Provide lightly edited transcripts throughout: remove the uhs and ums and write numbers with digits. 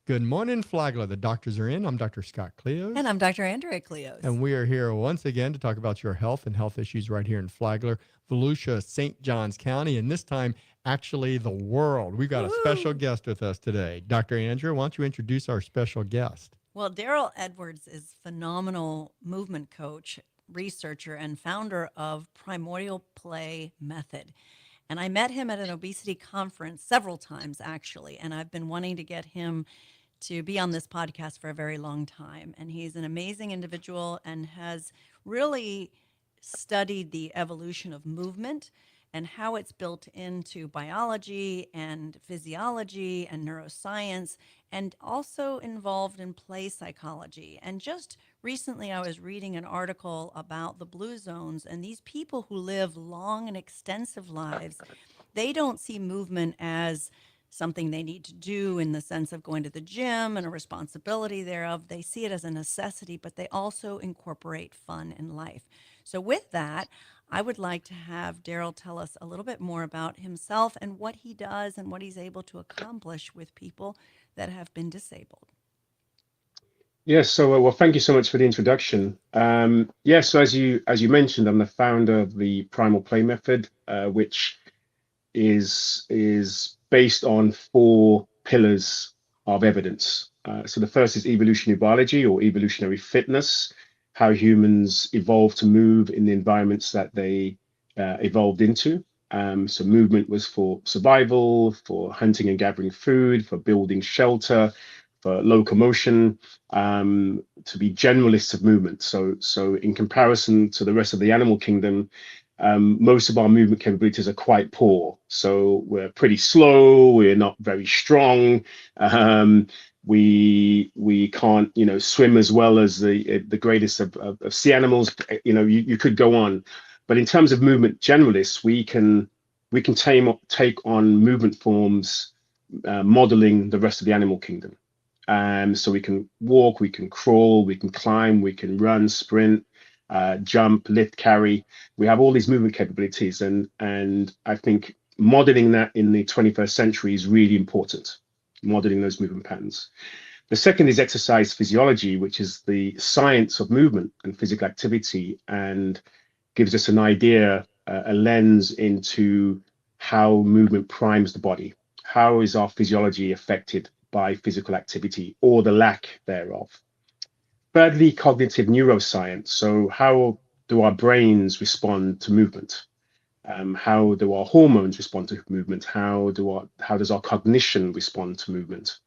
Good morning, Flagler. The doctors are in. I'm Dr. Scott And Klioze, I'm Dr. Andria Klioze. and we are here once again to talk about your health and health issues right here in Flagler, Volusia, St. Johns County, and this time, actually, the world. We've got a special Woo! guest with us today. Dr. Andrew, why don't you introduce our special guest? Well, Daryl Edwards is phenomenal movement coach, researcher, and founder of Primordial Play Method. And I met him at an obesity conference several times, actually. And I've been wanting to get him to be on this podcast for a very long time. And he's an amazing individual and has really studied the evolution of movement and how it's built into biology and physiology and neuroscience, and also involved in play psychology. And just recently, I was reading an article about the blue zones, and these people who live long and extensive lives, they don't see movement as something they need to do in the sense of going to the gym and a responsibility thereof. They see it as a necessity, but they also incorporate fun in life. So, with that, I would like to have Daryl tell us a little bit more about himself and what he does and what he's able to accomplish with people that have been disabled. Yes, well, thank you so much for the introduction. So as you mentioned, I'm the founder of the Primal Play Method, which is based on four pillars of evidence. So the first is evolutionary biology or evolutionary fitness, how humans evolved to move in the environments that they evolved into. So movement was for survival, for hunting and gathering food, for building shelter, for locomotion, to be generalists of movement. So in comparison to the rest of the animal kingdom, most of our movement capabilities are quite poor. So we're pretty slow. We're not very strong. We can't swim as well as the greatest of sea animals. You could go on, but in terms of movement generalists, we can take on movement forms modeling the rest of the animal kingdom. So we can walk, we can crawl, we can climb, we can run, sprint, jump, lift, carry. We have all these movement capabilities, and I think modeling that in the 21st century is really important. Modeling those movement patterns. The second is exercise physiology, which is the science of movement and physical activity, and gives us an idea, a lens into how movement primes the body. How is our physiology affected by physical activity or the lack thereof? Thirdly, cognitive neuroscience. So how do our brains respond to movement? How do our hormones respond to movement? How does our cognition respond to movement?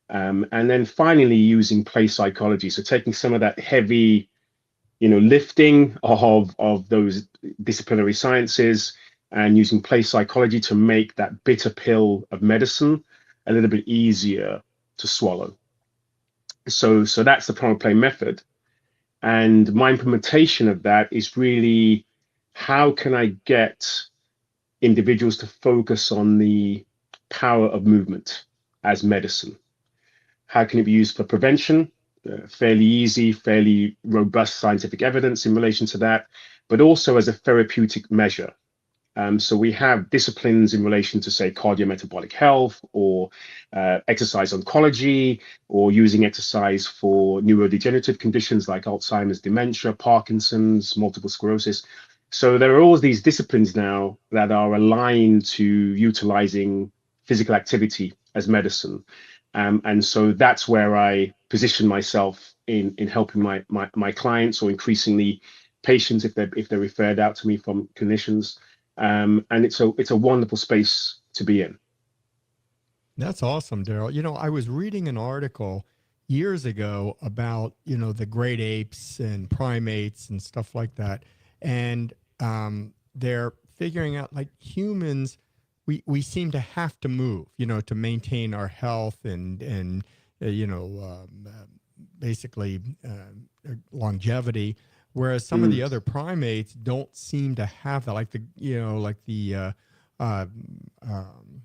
And then finally, using play psychology. So taking some of that heavy, lifting of those disciplinary sciences and using play psychology to make that bitter pill of medicine a little bit easier to swallow. So that's the Primal Play Method. And my implementation of that is really, how can I get individuals to focus on the power of movement as medicine? How can it be used for prevention? Fairly easy, fairly robust scientific evidence in relation to that, but also as a therapeutic measure. So we have disciplines in relation to, say, cardiometabolic health or exercise oncology, or using exercise for neurodegenerative conditions like Alzheimer's, dementia, Parkinson's, multiple sclerosis. So there are all these disciplines now that are aligned to utilizing physical activity as medicine. And so that's where I position myself in helping my clients, or increasingly patients if they're referred out to me from clinicians. And it's a wonderful space to be in. That's awesome, Daryl. I was reading an article years ago about, the great apes and primates and stuff like that. And they're figuring out, like, humans, we seem to have to move, to maintain our health and basically longevity. Whereas some of the other primates don't seem to have that, like uh, um,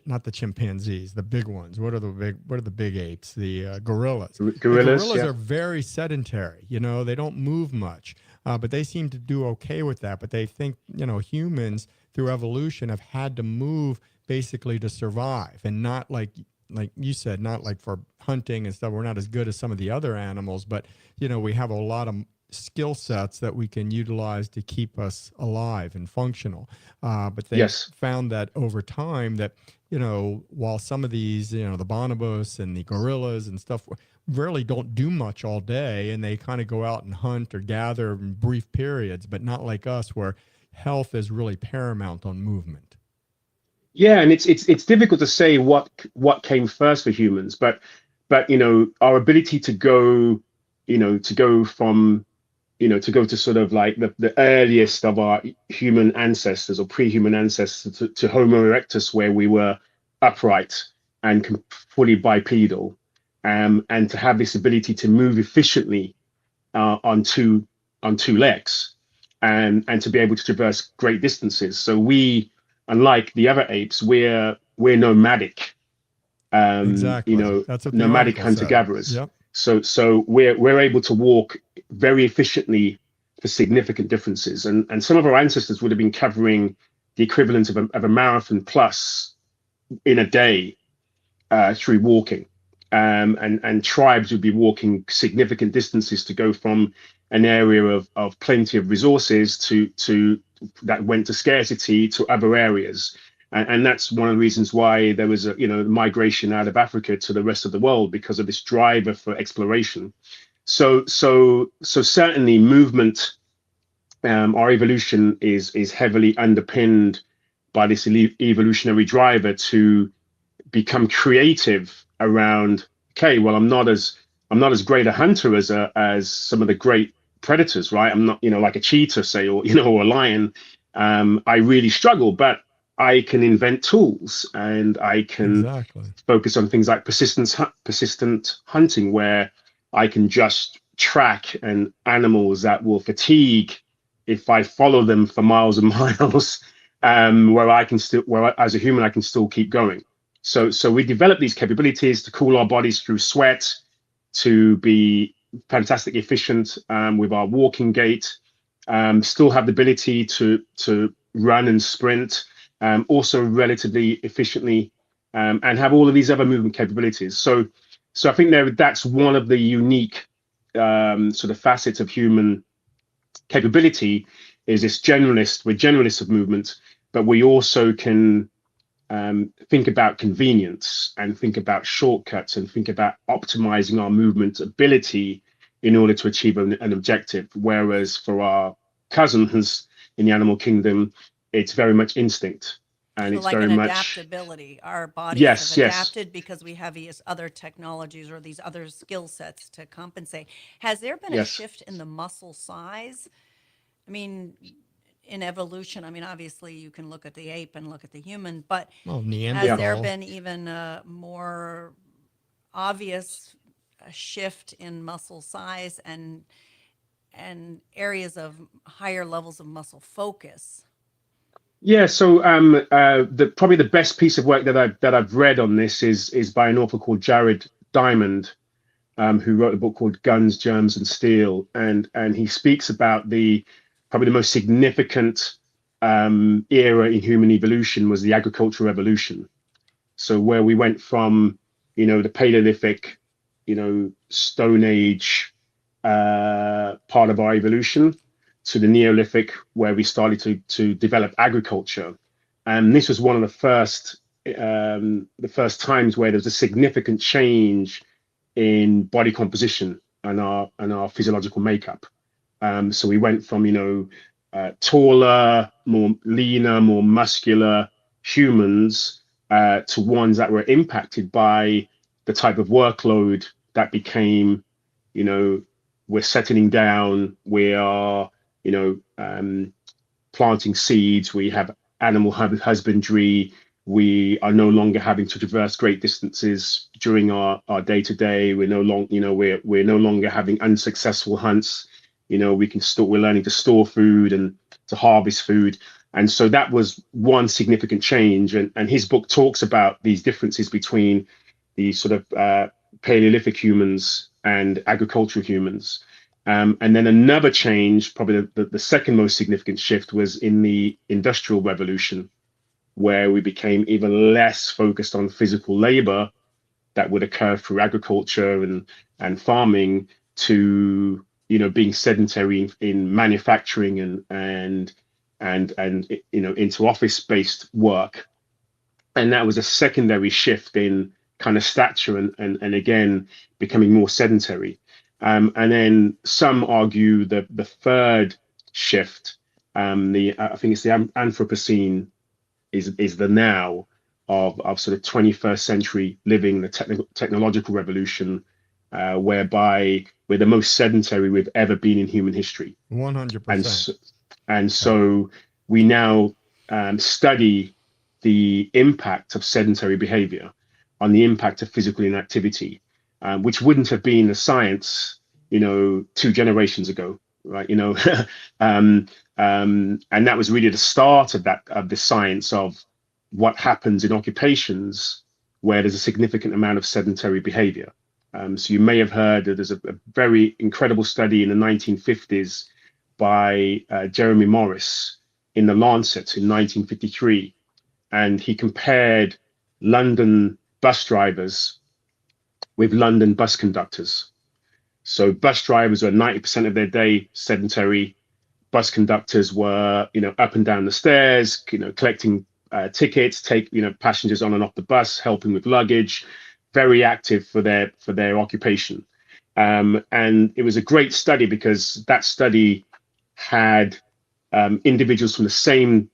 not the chimpanzees, the big ones. What are the big apes? The gorillas. The Gorillas, gorillas yeah. are very sedentary. They don't move much, but they seem to do okay with that. But they think, humans through evolution have had to move basically to survive, and not like you said, not like for hunting and stuff. We're not as good as some of the other animals, but we have a lot of skill sets that we can utilize to keep us alive and functional. But they Yes. found that over time that, while some of these, the bonobos and the gorillas and stuff really don't do much all day, and they kind of go out and hunt or gather in brief periods, but not like us where health is really paramount on movement. Yeah, and it's difficult to say what came first for humans, but our ability to go, to sort of like the earliest of our human ancestors or pre-human ancestors to Homo erectus, where we were upright and fully bipedal, and to have this ability to move efficiently on two legs, and to be able to traverse great distances. So we, unlike the other apes, we're nomadic, Exactly. That's what the nomadic article said. hunter-gatherers. Yep. So we're able to walk very efficiently for significant differences, and some of our ancestors would have been covering the equivalent of a marathon plus in a day through walking. And tribes would be walking significant distances to go from an area of plenty of resources to that went to scarcity to other areas. And that's one of the reasons why there was a migration out of Africa to the rest of the world, because of this drive for exploration. So certainly movement, our evolution is heavily underpinned by this evolutionary driver to become creative around, okay, well, I'm not as great a hunter as some of the great predators, right? I'm not, like a cheetah, say, or or a lion. I really struggle, but I can invent tools, and I can Exactly. focus on things like persistent hunting, where I can just track animals that will fatigue if I follow them for miles and miles, where as a human I can still keep going. So we develop these capabilities to cool our bodies through sweat, to be fantastically efficient with our walking gait, still have the ability to run and sprint, also relatively efficiently, and have all of these other movement capabilities. So I think that's one of the unique sort of facets of human capability, is this we're generalists of movement, but we also can think about convenience and think about shortcuts and think about optimizing our movement ability in order to achieve an objective. Whereas for our cousins in the animal kingdom, it's very much instinct. And So it's like very an much, adaptability. Our bodies yes, have yes, adapted because we have these other technologies or these other skill sets to compensate. Has there been a yes. shift in the muscle size? I mean, in evolution, I mean, obviously you can look at the ape and look at the human, but Well, has there Neanderthal. been even a more obvious shift in muscle size and areas of higher levels of muscle focus? Yeah, so probably the best piece of work that I've read on this is by an author called Jared Diamond, who wrote a book called Guns, Germs, and Steel, and he speaks about probably the most significant era in human evolution was the agricultural revolution. So where we went from, the Paleolithic, Stone Age part of our evolution, to the Neolithic, where we started to develop agriculture. And this was one of the first times where there's a significant change in body composition and our physiological makeup. So we went from taller, more leaner, more muscular humans to ones that were impacted by the type of workload that became, we're settling down, we are, planting seeds, we have animal husbandry, we are no longer having to traverse great distances during our day-to-day. We're no longer, we're no longer having unsuccessful hunts. We're learning to store food and to harvest food. And so that was one significant change. And his book talks about these differences between the sort of Paleolithic humans and agricultural humans. And then another change, probably the second most significant shift, was in the Industrial Revolution, where we became even less focused on physical labor that would occur through agriculture and farming to, being sedentary in manufacturing and into office-based work. And that was a secondary shift in kind of stature and again becoming more sedentary. And then some argue that the third shift, I think it's the Anthropocene, is the now of sort of 21st century living, the technological revolution, whereby we're the most sedentary we've ever been in human history. 100%. And so we now study the impact of sedentary behavior on the impact of physical inactivity, which wouldn't have been a science, 2 generations ago, right? And that was really the start of the science of what happens in occupations where there's a significant amount of sedentary behavior. So you may have heard that there's a very incredible study in the 1950s by Jeremy Morris in the Lancet in 1953, and he compared London bus drivers with London bus conductors. So bus drivers were 90% of their day sedentary. Bus conductors were, up and down the stairs, collecting tickets, take passengers on and off the bus, helping with luggage, very active for their occupation. And it was a great study because that study had individuals from the same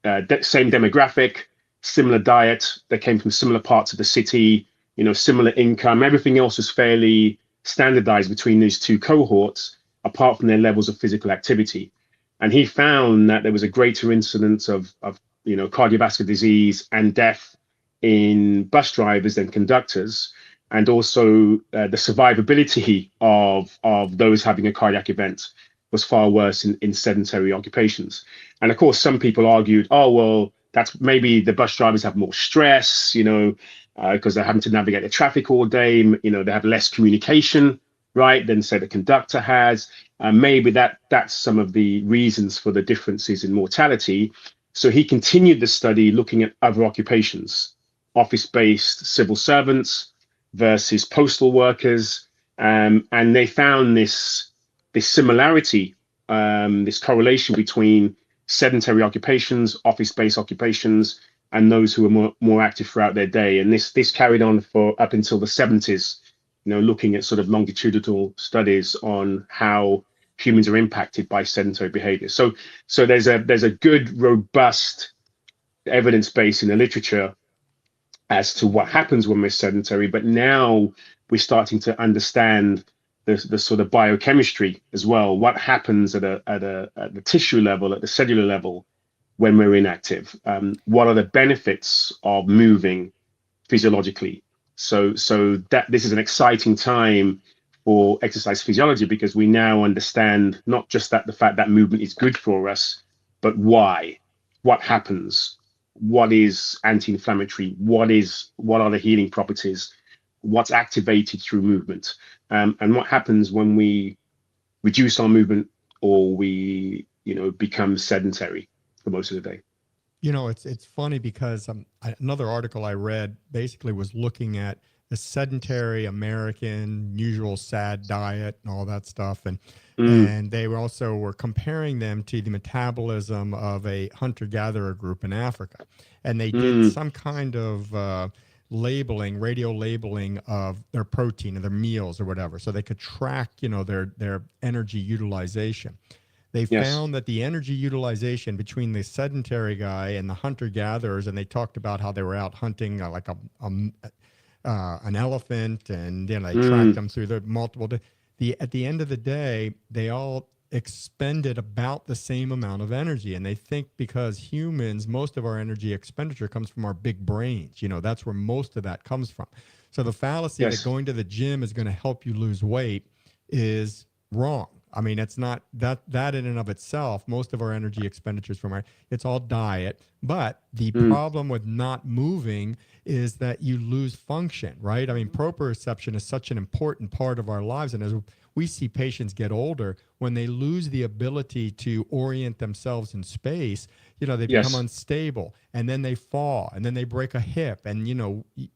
demographic, similar diet. They came from similar parts of the city, similar income. Everything else was fairly standardized between these two cohorts, apart from their levels of physical activity. And he found that there was a greater incidence of cardiovascular disease and death in bus drivers than conductors, and also the survivability of those having a cardiac event was far worse in sedentary occupations. And of course, some people argued, oh, well, that's maybe the bus drivers have more stress, because they're having to navigate the traffic all day, they have less communication, right, than say the conductor has. Maybe that's some of the reasons for the differences in mortality. So he continued the study looking at other occupations, office-based civil servants versus postal workers, and they found this similarity, this correlation between sedentary occupations, office-based occupations, and those who are more active throughout their day. And this carried on for up until the 70s, looking at sort of longitudinal studies on how humans are impacted by sedentary behavior. So there's a good, robust evidence base in the literature as to what happens when we're sedentary, but now we're starting to understand the sort of biochemistry as well. What happens at the tissue level, at the cellular level, when we're inactive? What are the benefits of moving physiologically? So that this is an exciting time for exercise physiology, because we now understand not just that the fact that movement is good for us, but why, what happens, what is anti-inflammatory, what are the healing properties, what's activated through movement, and what happens when we reduce our movement or we become sedentary for most of the day. It's funny because another article I read basically was looking at the sedentary American usual sad diet and all that stuff, and they were comparing them to the metabolism of a hunter-gatherer group in Africa, and they did some kind of radio labeling of their protein and their meals or whatever, so they could track their energy utilization. They found that the energy utilization between the sedentary guy and the hunter-gatherers, and they talked about how they were out hunting like an elephant, and they tracked them through the multiple. At the end of the day, they all expended about the same amount of energy, and they think because humans, most of our energy expenditure comes from our big brains. That's where most of that comes from. So the fallacy that going to the gym is going to help you lose weight is wrong. I mean, it's not that in and of itself. Most of our energy expenditures it's all diet. But the problem with not moving is that you lose function, right? I mean, proprioception is such an important part of our lives. And as we see patients get older, when they lose the ability to orient themselves in space, they become unstable, and then they fall, and then they break a hip. And,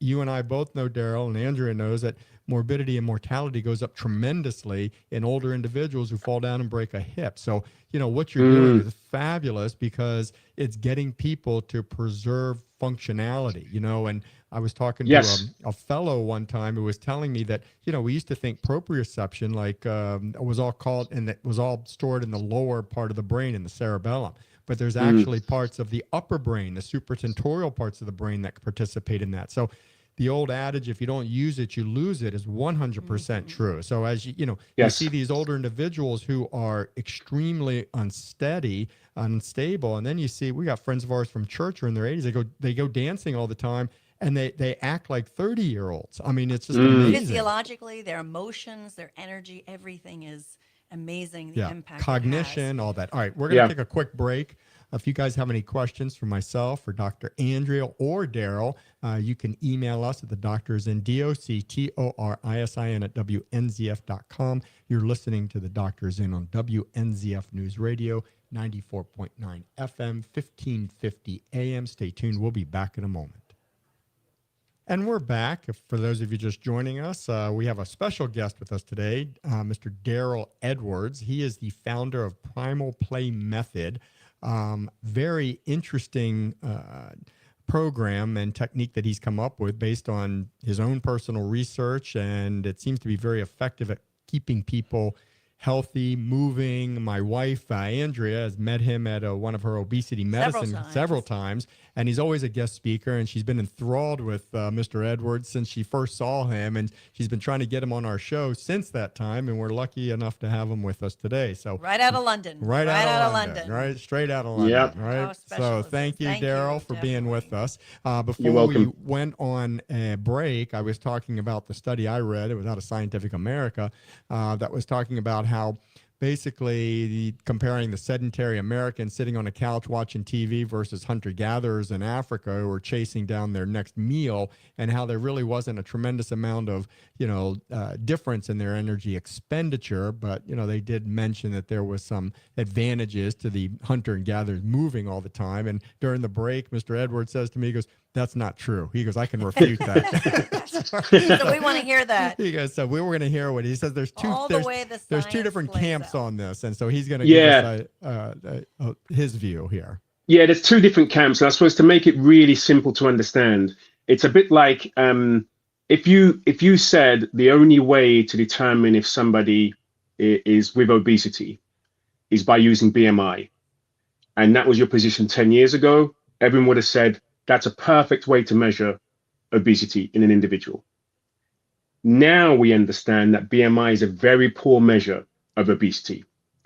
you and I both know, Daryl, and Andrea knows that morbidity and mortality goes up tremendously in older individuals who fall down and break a hip. So, what you're doing is fabulous, because it's getting people to preserve functionality, and I was talking to a fellow one time who was telling me that, we used to think proprioception was all called, and it was all stored in the lower part of the brain, in the cerebellum. But there's actually parts of the upper brain, the supratentorial parts of the brain, that participate in that. So the old adage, if you don't use it, you lose it, is 100% true. So as you see these older individuals who are extremely unsteady, unstable, and then you see, we got friends of ours from church who are in their 80s. They go dancing all the time, and they act like 30-year-olds. I mean, it's just amazing. Physiologically, their emotions, their energy, everything is amazing. The impact, cognition, all that. All right, we're going to take a quick break. If you guys have any questions for myself or Dr. Andrea or Daryl, you can email us at the doctors in doctorisin at WNZF.com. You're listening to the Doctors In on WNZF News Radio, 94.9 FM, 1550 AM. Stay tuned. We'll be back in a moment. And we're back. For those of you just joining us, we have a special guest with us today, Mr. Daryl Edwards. He is the founder of Primal Play Method. Very interesting program and technique that he's come up with based on his own personal research, and it seems to be very effective at keeping people healthy, moving. My wife, Andrea, has met him at one of her obesity medicine several times, and he's always a guest speaker, and she's been enthralled with Mr. Edwards since she first saw him, and she's been trying to get him on our show since that time, and we're lucky enough to have him with us today. So right out of London. Right out of London. Right, straight out of London. Yep. Right. So thank you, Daryl, for being with us. You're Before welcome. we went on a break, I was talking about the study I read. It was out of Scientific America that was talking about how basically comparing the sedentary American sitting on a couch watching TV versus hunter-gatherers in Africa who were chasing down their next meal, and how there really wasn't a tremendous amount of, difference in their energy expenditure. But, they did mention that there was some advantages to the hunter and gatherers moving all the time. And during the break, Mr. Edwards says to me, he goes, "That's not true." He goes, "I can refute that." So we want to hear that. He goes, "So we were going to hear what he says." There's two different camps on this, and so he's going to give us his view here. Yeah, there's two different camps. And I suppose to make it really simple to understand, it's a bit like if you said the only way to determine if somebody is with obesity is by using BMI, and that was your position 10 years ago, everyone would have said that's a perfect way to measure obesity in an individual. Now we understand that BMI is a very poor measure of obesity.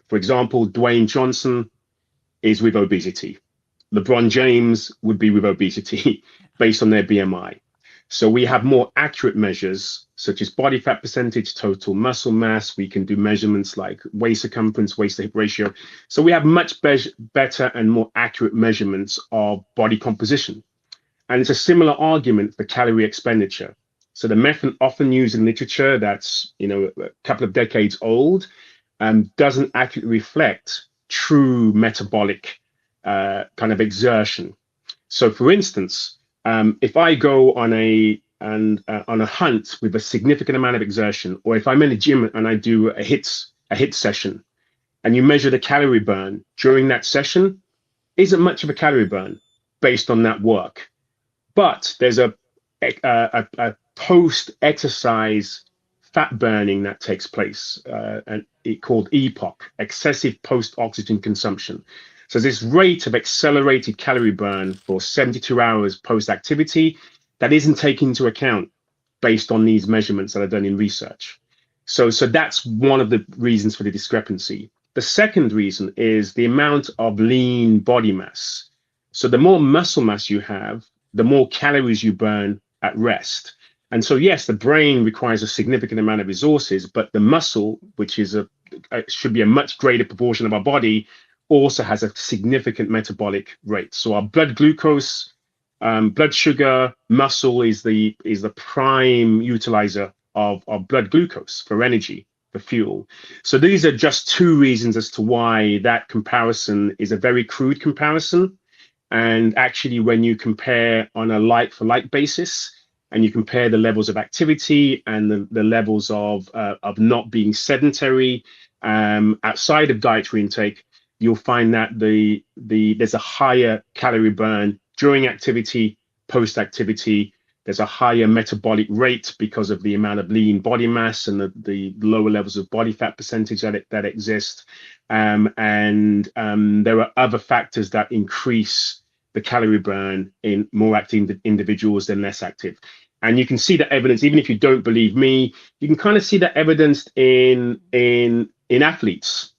For example, Dwayne Johnson is with obesity. LeBron James would be with obesity based on their BMI. So we have more accurate measures such as body fat percentage, total muscle mass. We can do measurements like waist circumference, waist to hip ratio. So we have much better and more accurate measurements of body composition. And it's a similar argument for calorie expenditure. So the method often used in literature that's a couple of decades old doesn't accurately reflect true metabolic kind of exertion. So for instance, if I go on a hunt with a significant amount of exertion, or if I'm in a gym and I do a hit session, and you measure the calorie burn during that session, isn't much of a calorie burn based on that work. But there's a post-exercise fat burning that takes place, and it called EPOC, excessive post-oxygen consumption. So this rate of accelerated calorie burn for 72 hours post-activity that isn't taken into account based on these measurements that are done in research. So that's one of the reasons for the discrepancy. The second reason is the amount of lean body mass. So the more muscle mass you have, the more calories you burn at rest. And so, yes, the brain requires a significant amount of resources, but the muscle, which is should be a much greater proportion of our body, also has a significant metabolic rate. So our blood glucose, blood sugar, muscle is the prime utilizer of blood glucose for energy, for fuel. So these are just two reasons as to why that comparison is a very crude comparison. And actually, when you compare on a like for like basis, and you compare the levels of activity and the levels of not being sedentary outside of dietary intake, you'll find that there's a higher calorie burn during activity, post activity. There's a higher metabolic rate because of the amount of lean body mass and the lower levels of body fat percentage that exist. There are other factors that increase the calorie burn in more active individuals than less active. And you can see that evidence, even if you don't believe me, you can kind of see that evidenced in athletes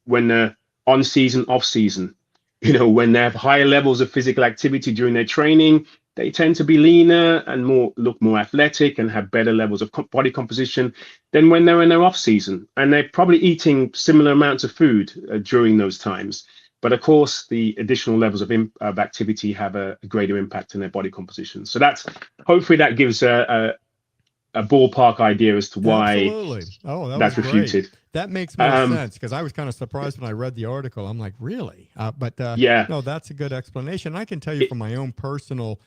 when they're on season, off season. You know, when they have higher levels of physical activity during their training, they tend to be leaner and look more athletic and have better levels of body composition than when they're in their off season. And they're probably eating similar amounts of food during those times. But of course, the additional levels of activity have a greater impact on their body composition. So hopefully that gives a ballpark idea as to why Absolutely. Oh, that was that's great. refuted. That makes more sense, because I was kind of surprised when I read the article. I'm like, really? Yeah. No, that's a good explanation. I can tell you from my own personal,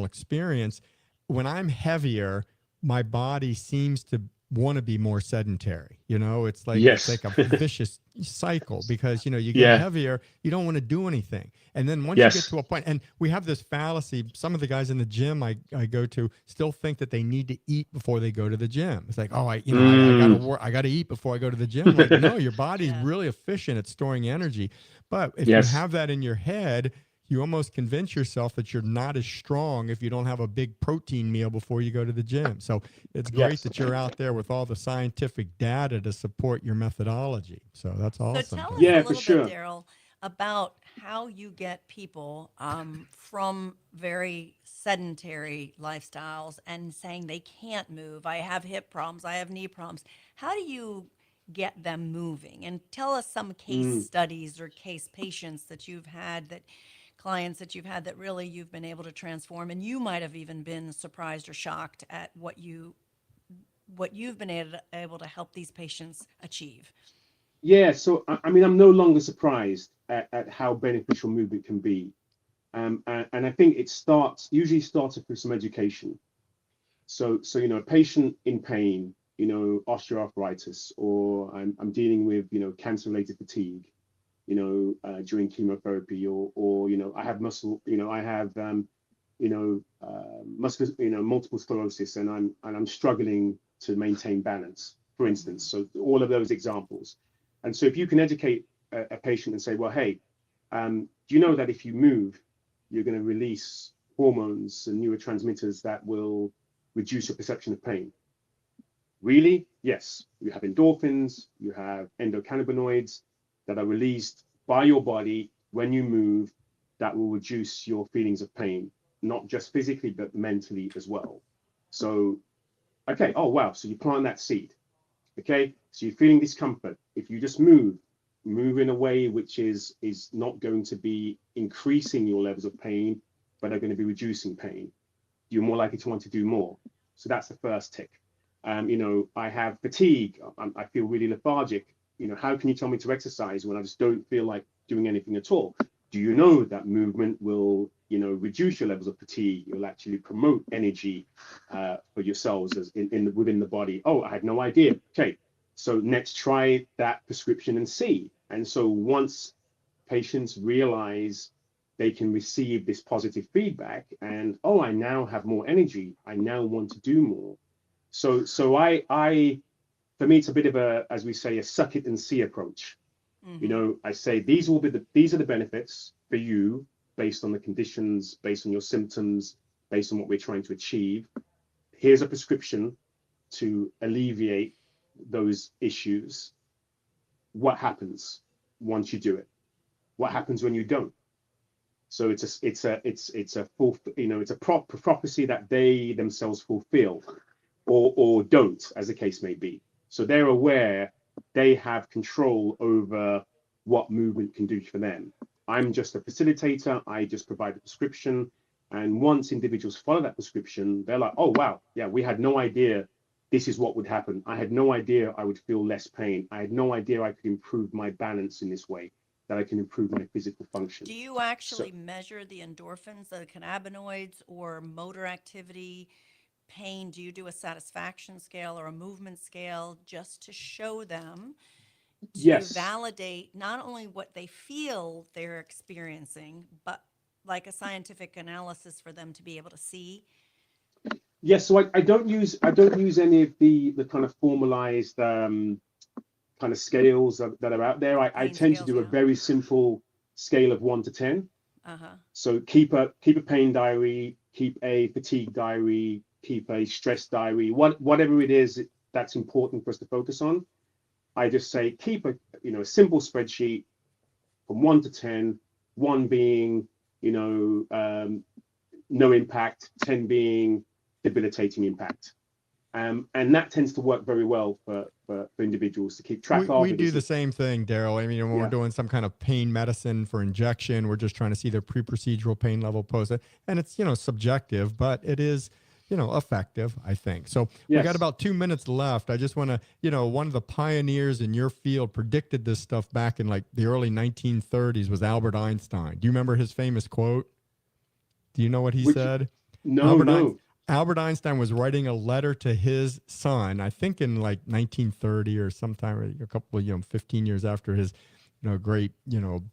experience, when I'm heavier, my body seems to want to be more sedentary. It's like Yes. it's like a vicious cycle, because you get Yeah. heavier, you don't want to do anything, and then once Yes. you get to a point, and we have this fallacy. Some of the guys in the gym I go to still think that they need to eat before they go to the gym. It's like, oh, I gotta work, I gotta eat before I go to the gym. Like, no, your body's Yeah. really efficient at storing energy, but if Yes. you have that in your head, you almost convince yourself that you're not as strong if you don't have a big protein meal before you go to the gym. So it's great Yes. that you're out there with all the scientific data to support your methodology. So that's So awesome. tell us Yeah, a for little sure. bit, Daryl, about how you get people from very sedentary lifestyles and saying they can't move. I have hip problems, I have knee problems. How do you get them moving? And tell us some case Mm. studies or case patients that you've had, that clients that you've had that really you've been able to transform, and you might have even been surprised or shocked at what you've been able to help these patients achieve. Yeah, so I mean, I'm no longer surprised at how beneficial movement can be, and I think it usually starts through some education. So a patient in pain, osteoarthritis, or I'm dealing with cancer-related fatigue, during chemotherapy, or I have muscular, multiple sclerosis, and I'm struggling to maintain balance, for instance. So all of those examples. And so if you can educate a patient and say, well, hey, do you know that if you move, you're going to release hormones and neurotransmitters that will reduce your perception of pain? Really? Yes. You have endorphins, you have endocannabinoids that are released by your body when you move that will reduce your feelings of pain, not just physically, but mentally as well. So, okay, oh, wow. So you plant that seed. Okay, so you're feeling discomfort. If you just move in a way which is not going to be increasing your levels of pain, but are going to be reducing pain, you're more likely to want to do more. So that's the first tick. I have fatigue. I feel really lethargic. How can you tell me to exercise when I just don't feel like doing anything at all? Do you know that movement will, reduce your levels of fatigue? It will actually promote energy for your cells within the body. Oh, I had no idea. Okay, so next try that prescription and see. And so once patients realize they can receive this positive feedback, and oh, I now have more energy, I now want to do more. So I for me, it's a bit of a, as we say, a suck it and see approach. Mm-hmm. I say these are the benefits for you based on the conditions, based on your symptoms, based on what we're trying to achieve. Here's a prescription to alleviate those issues. What happens once you do it? What happens when you don't? So it's a prophecy that they themselves fulfill, or don't, as the case may be. So they're aware they have control over what movement can do for them. I'm just a facilitator. I just provide the prescription. And once individuals follow that prescription, they're like, oh, wow, yeah, we had no idea this is what would happen. I had no idea I would feel less pain. I had no idea I could improve my balance in this way, that I can improve my physical function. Do you actually measure the endorphins, the cannabinoids, or motor activity, pain? Do you do a satisfaction scale or a movement scale just to show them, to Yes. validate not only what they feel they're experiencing, but like a scientific analysis for them to be able to see? Yes, so I don't use any of the kind of formalized kind of scales that are out there. I Pain tend to scales, do a yeah. very simple scale of 1 to 10. Uh-huh. So keep a pain diary, keep a fatigue diary, keep a stress diary, whatever it is that's important for us to focus on. I just say keep a simple spreadsheet from 1 to 10, 1 being no impact, 10 being debilitating impact. And that tends to work very well for individuals to keep track of. We do the same thing, Daryl. I mean, when we're doing some kind of pain medicine for injection, we're just trying to see their pre-procedural pain level post. And it's, subjective, but it is, effective, I think. So we got about 2 minutes left. I just want to, one of the pioneers in your field predicted this stuff back in like the early 1930s was Albert Einstein. Do you remember his famous quote? Do you know what he said? No. Albert Einstein was writing a letter to his son, I think in like 1930 or sometime a couple of, 15 years after his, great,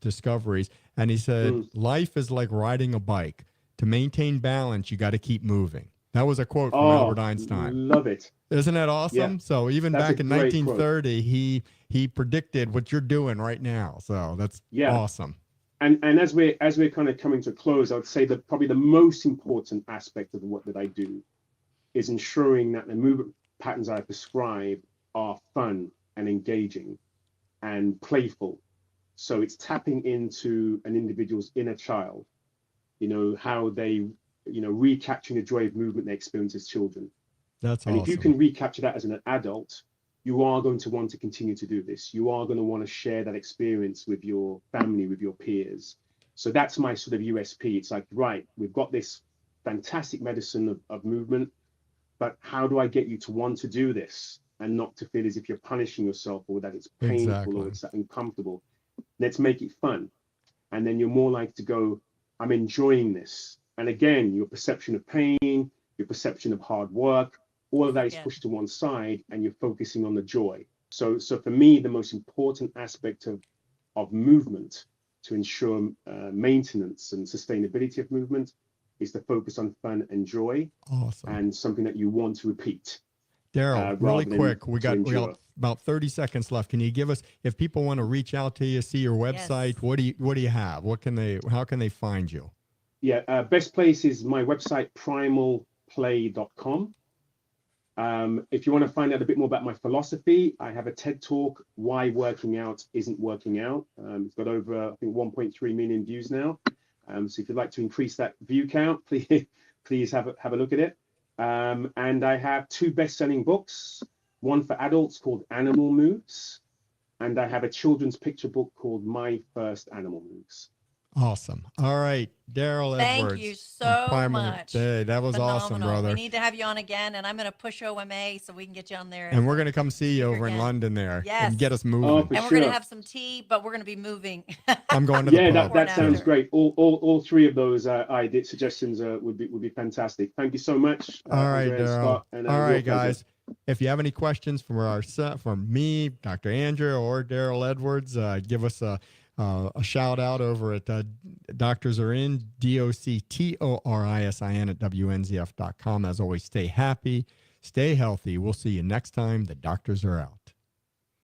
discoveries. And he said, life is like riding a bike. To maintain balance, you got to keep moving. That was a quote from Albert Einstein. Love it. Isn't that awesome? Yeah. So even That's back in a great 1930, he predicted what you're doing right now. So that's awesome. And as we're kind of coming to a close, I would say that probably the most important aspect of the work that I do is ensuring that the movement patterns I prescribe are fun and engaging and playful. So it's tapping into an individual's inner child, how they, recapturing the joy of movement they experience as children. That's and awesome. If you can recapture that as an adult, you are going to want to continue to do this. You are going to want to share that experience with your family, with your peers. So that's my sort of USP. It's like, right, we've got this fantastic medicine of movement, but how do I get you to want to do this and not to feel as if you're punishing yourself or that it's painful or it's uncomfortable? Let's make it fun. And then you're more likely to go, I'm enjoying this. And again, your perception of pain, your perception of hard work, all of that is pushed to one side and you're focusing on the joy. So for me, the most important aspect of movement to ensure maintenance and sustainability of movement is to focus on fun and joy. Awesome. And something that you want to repeat. Daryl, really quick, we got about 30 seconds left. Can you give us, if people want to reach out to you, see your website, what do you have? How can they find you? Yeah, best place is my website, primalplay.com. If you want to find out a bit more about my philosophy, I have a TED Talk, Why Working Out Isn't Working Out. It's got over, I think, 1.3 million views now. So if you'd like to increase that view count, please have a look at it. And I have 2 best-selling books, one for adults called Animal Moves, and I have a children's picture book called My First Animal Moves. Awesome. All right, Daryl Edwards. Thank you so much. Hey, that was awesome, brother. We need to have you on again, and I'm going to push OMA so we can get you on there. And we're going to come see you over in London there and get us moving. Oh, and we're going to have some tea, but we're going to be moving. I'm going to the pub. that sounds great. All 3 of those suggestions would be fantastic. Thank you so much. All right, Daryl. All right, guys. If you have any questions from me, Dr. Andrea, or Daryl Edwards, give us a shout out over at Doctors Are In, DOCTORISIN at WNZF.com. As always, stay happy, stay healthy. We'll see you next time. The doctors are out.